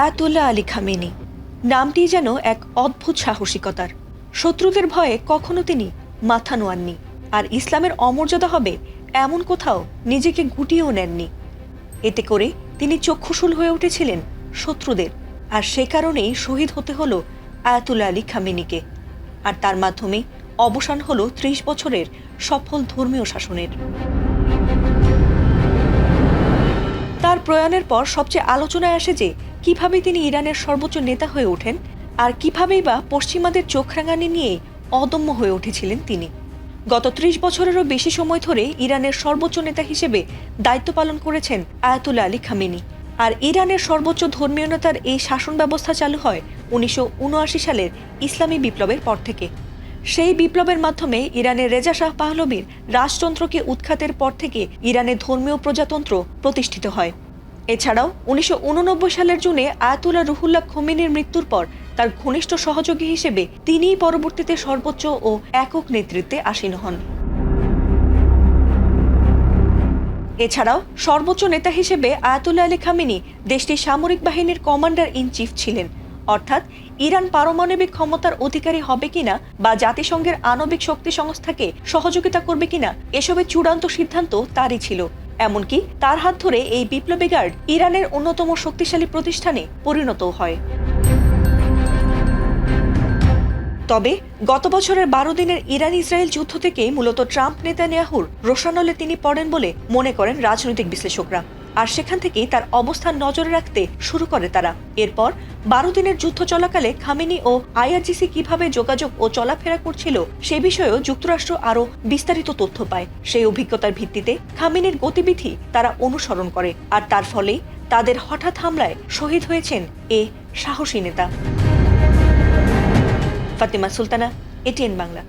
Ayatollah Ali Khamenei নামটি যেন এক অদ্ভুত সাহসিকতার। শত্রুদের ভয়ে কখনো তিনি মাথা নোয়াননি, আর ইসলামের অমর্যাদা হবে এমন কোথাও নিজেকে গুটিয়েও নেননি। এতে করে তিনি চক্ষুশূল হয়ে উঠেছিলেন শত্রুদের, আর সে কারণেই শহীদ হতে হলো আয়াতুল্লাহ আলী খামেনিকে। আর তার মাধ্যমে অবসান হলো ৩০ বছরের সফল ধর্মীয় শাসনের। তার প্রয়াণের পর সবচেয়ে আলোচনায় আসে যে কিভাবে তিনি ইরানের সর্বোচ্চ নেতা হয়ে ওঠেন, আর কিভাবেই বা পশ্চিমাদের চোখ রাঙানি নিয়ে অদম্য হয়ে উঠেছিলেন তিনি। গত ৩০ বছরেরও বেশি সময় ধরে ইরানের সর্বোচ্চ নেতা হিসেবে দায়িত্ব পালন করেছেন আয়াতুল্লাহ আলী খামেনি। আর ইরানের সর্বোচ্চ ধর্মীয় নেতার এই শাসন ব্যবস্থা চালু হয় ১৯৭৯ সালের ইসলামী বিপ্লবের পর থেকে। সেই বিপ্লবের মাধ্যমে ইরানের রেজা শাহ পাহলভীর রাজতন্ত্রকে উৎখাতের পর থেকে ইরানের ধর্মীয় প্রজাতন্ত্র প্রতিষ্ঠিত হয়। এছাড়াও ১৯৮৯ সালের জুনে আয়াতুল্লাহ রুহুল্লাহ খোমেনির মৃত্যুর পর তার ঘনিষ্ঠ সহযোগী হিসেবে তিনিই পরবর্তীতে সর্বোচ্চ ও একক নেতৃত্বে আসীন হন। এছাড়াও সর্বোচ্চ নেতা হিসেবে আয়াতুল্লাহ আলী খামেনি দেশটির সামরিক বাহিনীর কমান্ডার ইন চিফ ছিলেন, অর্থাৎ ইরান পারমাণবিক ক্ষমতার অধিকারী হবে কিনা বা জাতিসংঘের আণবিক শক্তি সংস্থাকে সহযোগিতা করবে কিনা এসবের চূড়ান্ত সিদ্ধান্ত তারই ছিল। এমনকি তার হাত ধরে এই বিপ্লবী গার্ড ইরানের অন্যতম শক্তিশালী প্রতিষ্ঠানে পরিণত হয়। তবে গত বছরের ১২ দিনের ইরান ইসরায়েল যুদ্ধ থেকে মূলত ট্রাম্প নেতানিয়াহুর রোষানলে তিনি পড়েন বলে মনে করেন রাজনৈতিক বিশ্লেষকরা, আর সেখান থেকেই তার অবস্থান নজরে রাখতে শুরু করে তারা। এরপর ১২ দিনের যুদ্ধ চলাকালে খামেনি ও আইআরজিসি কিভাবে যোগাযোগ ও চলাফেরা করছিল সে বিষয়েও যুক্তরাষ্ট্র আরও বিস্তারিত তথ্য পায়। সেই অভিজ্ঞতার ভিত্তিতে খামেনির গতিবিধি তারা অনুসরণ করে, আর তার ফলেই তাদের হঠাৎ হামলায় শহীদ হয়েছেন এ সাহসী নেতা। ফাতেমা সুলতানা, এটিএন বাংলা।